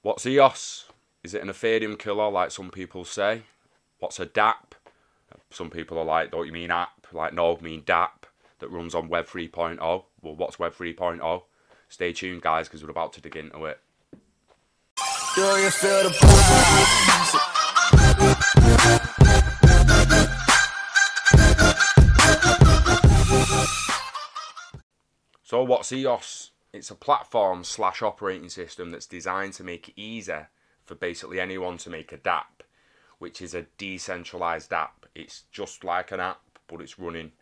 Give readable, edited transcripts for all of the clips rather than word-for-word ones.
What's EOS? Is it an Ethereum killer like some people say? What's a DApp? Some people are like, don't you mean app? Like, no, I mean DApp, that runs on Web 3.0. Well, what's Web 3.0? Stay tuned, guys, because we're about to dig into it. Do you feel the So what's EOS? It's a platform / operating system that's designed to make it easier for basically anyone to make a DApp, which is a decentralized app. It's just like an app, but it's running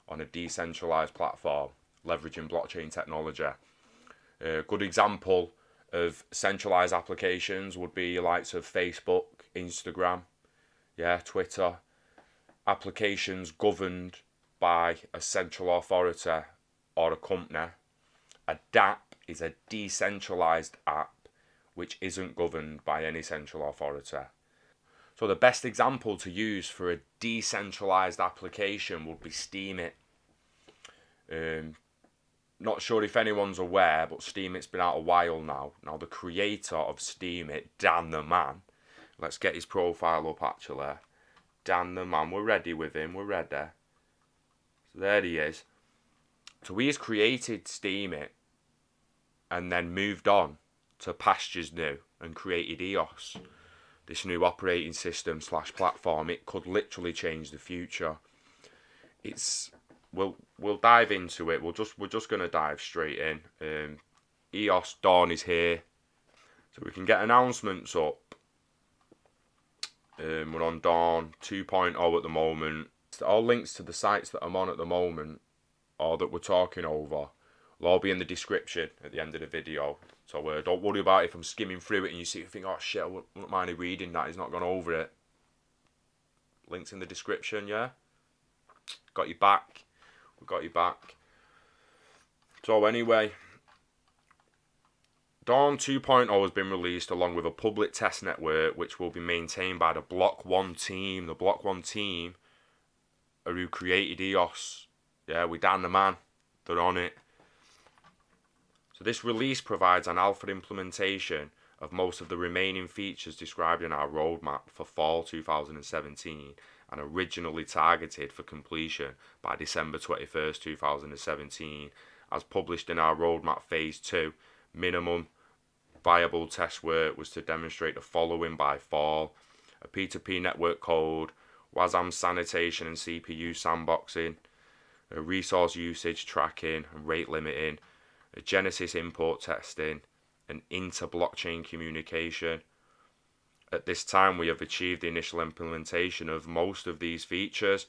on a decentralized platform, leveraging blockchain technology. A good example of centralized applications would be the likes of Facebook, Instagram, Twitter. Applications governed by a central authority or a company. A DApp is a decentralized app which isn't governed by any central authority. So the best example to use for a decentralized application would be steemit. Not sure if anyone's aware, but steemit's been out a while now. Now the creator of steemit, Dan the Man, let's get his profile up actually. Dan the Man, we're ready with him, we're ready. So there he is. So he's created steemit and then moved on to pastures new and created EOS. This new operating system / platform. It could literally change the future. We'll dive into it. We're just gonna dive straight in. EOS Dawn is here, so we can get announcements up. We're on Dawn 2.0 at the moment. All links to the sites that I'm on at the moment, or that we're talking over, will all be in the description at the end of the video. So don't worry about it if I'm skimming through it and you think, oh shit, I wouldn't mind reading that, he's not gone over it. Links in the description, yeah? Got you back. We got you back. So anyway, Dawn 2.0 has been released along with a public test network which will be maintained by the Block 1 team. The Block 1 team are who created EOS. Yeah, we Dan the Man. They're on it. So this release provides an alpha implementation of most of the remaining features described in our roadmap for fall 2017 and originally targeted for completion by December 21st, 2017, as published in our roadmap phase 2. Minimum viable test work was to demonstrate the following by fall: a P2P network code, WASM sanitation and CPU sandboxing, a resource usage tracking and rate limiting, a Genesis import testing, and inter-blockchain communication. At this time, we have achieved the initial implementation of most of these features.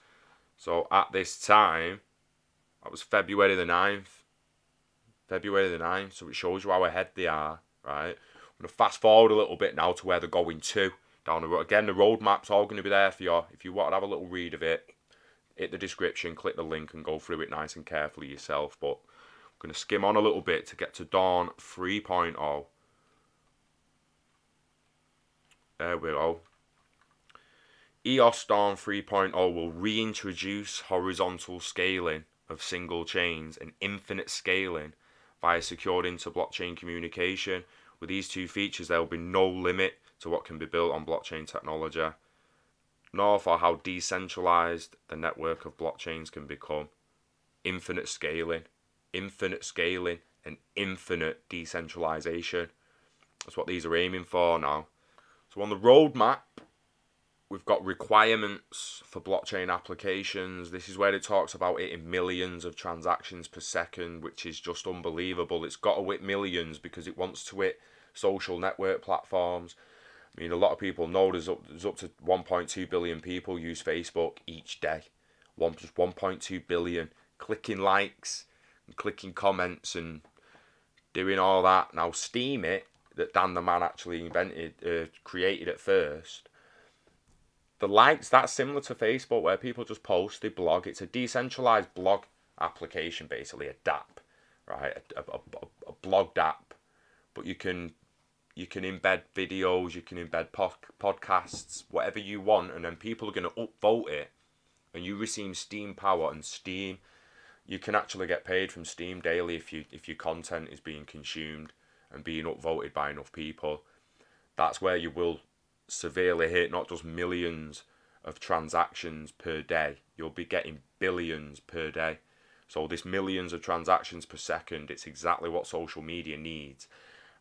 So at this time, that was February the 9th. February the 9th, so it shows you how ahead they are, right? I'm going to fast forward a little bit now to where they're going to down the road. Again, the roadmap's all going to be there for you. If you want to have a little read of it, hit the description, click the link and go through it nice and carefully yourself. But I'm going to skim on a little bit to get to Dawn 3.0. There we go. EOS Dawn 3.0 will reintroduce horizontal scaling of single chains and infinite scaling via secured inter-blockchain communication. With these two features, there will be no limit to what can be built on blockchain technology, nor for how decentralized the network of blockchains can become. Infinite scaling, and infinite decentralization. That's what these are aiming for now. So on the roadmap, we've got requirements for blockchain applications. This is where it talks about hitting millions of transactions per second, which is just unbelievable. It's got to hit millions because it wants to hit social network platforms. I mean, a lot of people know there's up to 1.2 billion people use Facebook each day. Just 1.2 billion. Clicking likes and clicking comments and doing all that. Now, steemit, that Dan the Man actually created at first, the likes, that's similar to Facebook where people just post, they blog. It's a decentralized blog application, basically, a DApp, right? A blog DApp. But you can embed videos, you can embed podcasts, whatever you want, and then people are going to upvote it, and you receive Steam power and Steam. You can actually get paid from Steam daily if your content is being consumed and being upvoted by enough people. that's where you will severely hit not just millions of transactions per day, you'll be getting billions per day. So this millions of transactions per second, it's exactly what social media needs.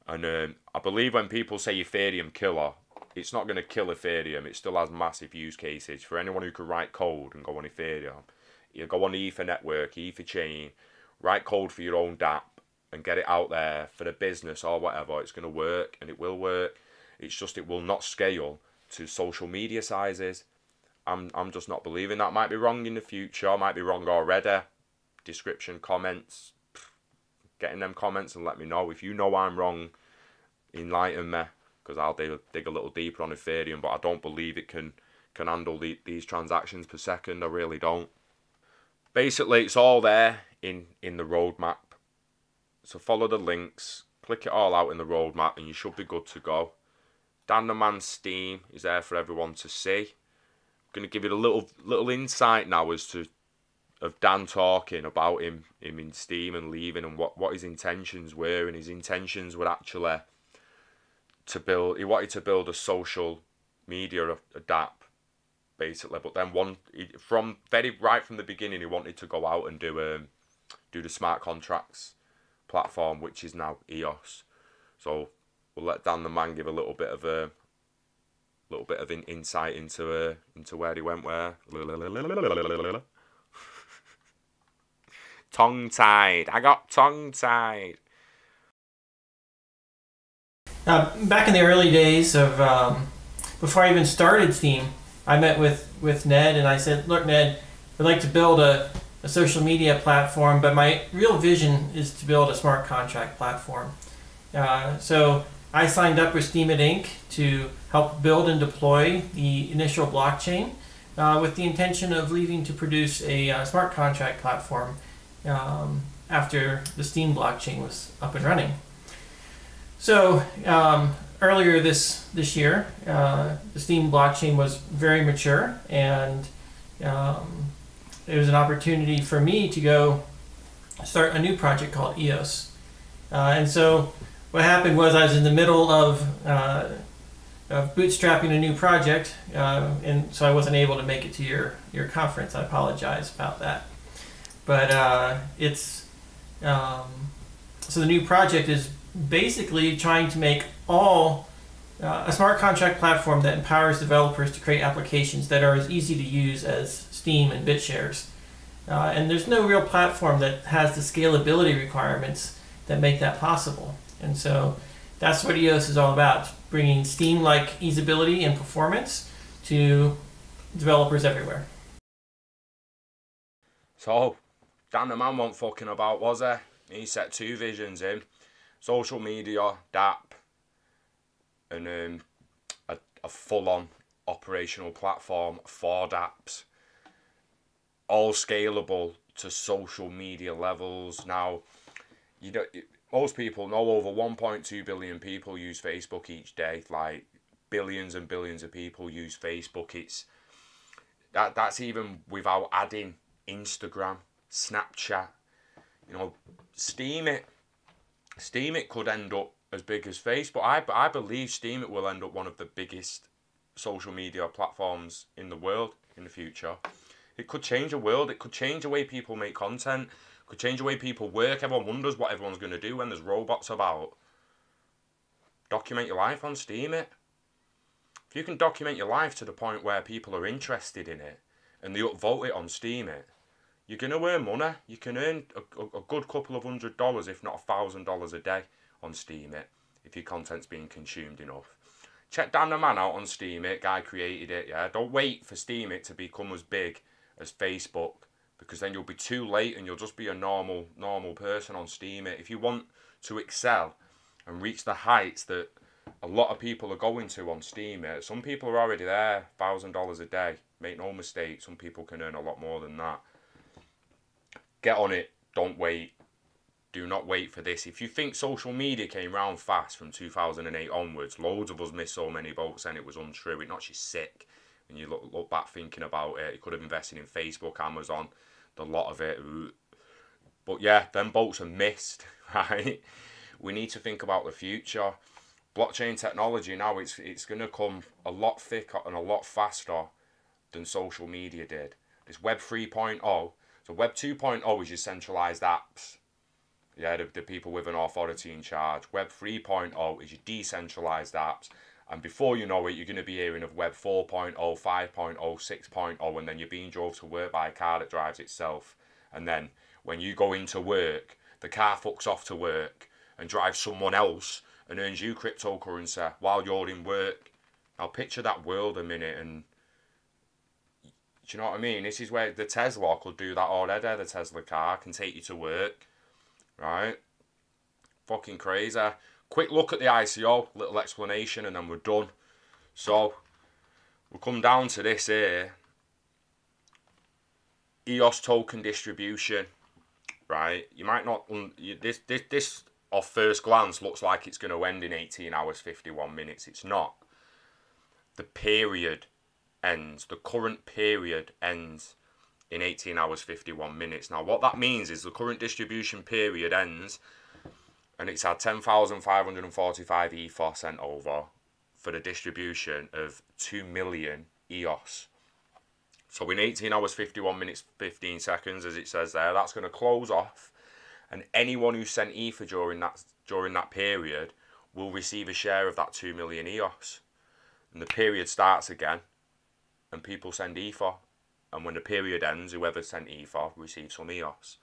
And I believe when people say Ethereum killer, it's not going to kill Ethereum. It still has massive use cases. For anyone who could write code and go on Ethereum, you go on the Ether network, Ether chain, write code for your own DApp and get it out there for the business or whatever. It's going to work, and it will work. It's just it will not scale to social media sizes. I'm just not believing that. Might be wrong in the future. Might be wrong already. Description, comments. Get in them comments and let me know. If you know I'm wrong, enlighten me, because I'll dig a little deeper on Ethereum, but I don't believe it can handle these transactions per second. I really don't. Basically, it's all there in the roadmap. So follow the links, click it all out in the roadmap, and you should be good to go. Dan the Man's Steem is there for everyone to see. I'm going to give you a little insight now as to of Dan talking about him in Steem and leaving, and what his intentions were. And his intentions were actually he wanted to build a social media adapt, basically. But then from the beginning, he wanted to go out and do the smart contracts platform, which is now EOS. So we'll let Dan the Man give a little bit of insight into where he went where. Tongue-tied. I got tongue-tied. Back in the early days of before I even started Steem, I met with Ned, and I said, "Look, Ned, I'd like to build a social media platform, but my real vision is to build a smart contract platform." So I signed up with Steemit Inc. to help build and deploy the initial blockchain with the intention of leaving to produce a smart contract platform after the Steem blockchain was up and running. So earlier this year, the Steem blockchain was very mature, and it was an opportunity for me to go start a new project called EOS. And so what happened was I was in the middle of bootstrapping a new project, and so I wasn't able to make it to your conference. I apologize about that. But so the new project is basically trying to make a smart contract platform that empowers developers to create applications that are as easy to use as Steem and BitShares. And there's no real platform that has the scalability requirements that make that possible. And so that's what EOS is all about, bringing Steem-like easeability and performance to developers everywhere. So, Dan the Man wasn't fucking about, was he? He set two visions in. Social media, DApp, and a full-on operational platform for dApps. All scalable to social media levels. Now, most people know over 1.2 billion people use Facebook each day. Like, billions and billions of people use Facebook. That's even without adding Instagram, Snapchat. Steemit could end up as big as Facebook. I believe Steemit will end up one of the biggest social media platforms in the world in the future. It could change the world. It could change the way people make content. It could change the way people work. Everyone wonders what everyone's going to do when there's robots about. Document your life on Steemit. If you can document your life to the point where people are interested in it and they upvote it on Steemit, you're going to earn money. You can earn a good couple of $100, if not $1,000 a day on Steemit if your content's being consumed enough. Check Dan the Man out on Steemit. Guy created it, yeah. Don't wait for Steemit to become as big as Facebook, because then you'll be too late and you'll just be a normal person on Steemit. If you want to excel and reach the heights that a lot of people are going to on Steemit, some people are already there, $1,000 a day. Make no mistake, some people can earn a lot more than that. Get on it. Don't wait. Do not wait for this. If you think social media came round fast from 2008 onwards, loads of us missed so many boats and it was untrue. It knocks you sick when you look back thinking about it. You could have invested in Facebook, Amazon, the lot of it. But yeah, them boats are missed, right? We need to think about the future. blockchain technology now, it's going to come a lot thicker and a lot faster than social media did. It's Web 3.0. So Web 2.0 is your centralized apps. Yeah, the people with an authority in charge. Web 3.0 is your decentralized apps. And before you know it, you're going to be hearing of Web 4.0, 5.0, 6.0, and then you're being drove to work by a car that drives itself. And then when you go into work, the car fucks off to work and drives someone else and earns you cryptocurrency while you're in work. Now picture that world a minute, and do you know what I mean? This is where the Tesla could do that already. The Tesla car can take you to work, right? Fucking crazy. Quick look at the ICO, little explanation, and then we're done. So we'll come down to this here. EOS token distribution, right? You might not, this off first glance looks like it's going to end in 18 hours 51 minutes. It's not. The period ends, the current period ends in 18 hours 51 minutes. Now what that means is the current distribution period ends, and it's had 10,545 ETH sent over for the distribution of 2 million EOS. So in 18 hours 51 minutes 15 seconds, as it says there, that's going to close off, and anyone who sent Ether during that period will receive a share of that 2 million EOS. And the period starts again, and people send Ether, and when the period ends, whoever sent Ether receives some EOS.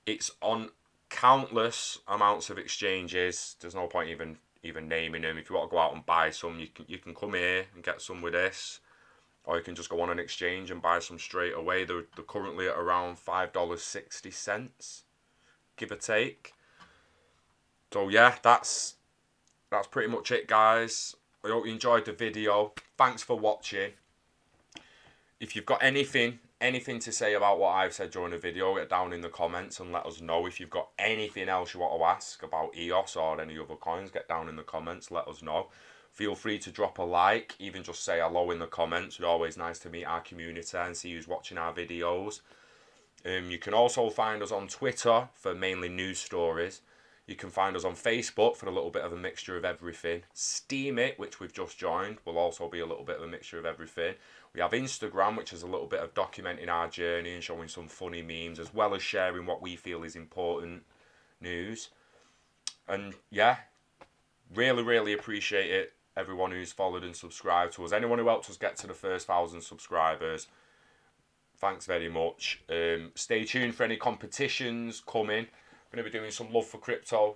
It's on countless amounts of exchanges. There's no point even naming them. If you want to go out and buy some, you can come here and get some with this, or you can just go on an exchange and buy some straight away. They're currently at around $5.60, give or take. So yeah, that's pretty much it, guys. I hope you enjoyed the video. Thanks for watching. If you've got anything to say about what I've said during the video, get down in the comments and let us know. If you've got anything else you want to ask about EOS or any other coins, get down in the comments, let us know. Feel free to drop a like, even just say hello in the comments. It's always nice to meet our community and see who's watching our videos. You can also find us on Twitter for mainly news stories. You can find us on Facebook for a little bit of a mixture of everything. Steemit, which we've just joined, will also be a little bit of a mixture of everything. We have Instagram, which is a little bit of documenting our journey and showing some funny memes, as well as sharing what we feel is important news. And yeah, really appreciate it, everyone who's followed and subscribed to us. Anyone who helped us get to the first 1,000 subscribers, thanks very much. Stay tuned for any competitions coming. I'm going to be doing some Love for Crypto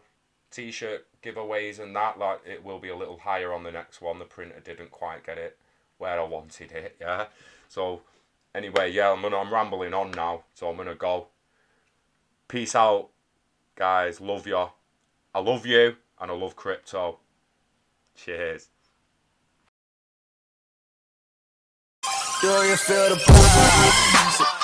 t-shirt giveaways and that. Like, it will be a little higher on the next one. The printer didn't quite get it where I wanted it, yeah. So anyway, yeah, I'm rambling on now, so I'm gonna go. Peace out, guys. Love you. I love you, and I love crypto. Cheers. Do you feel the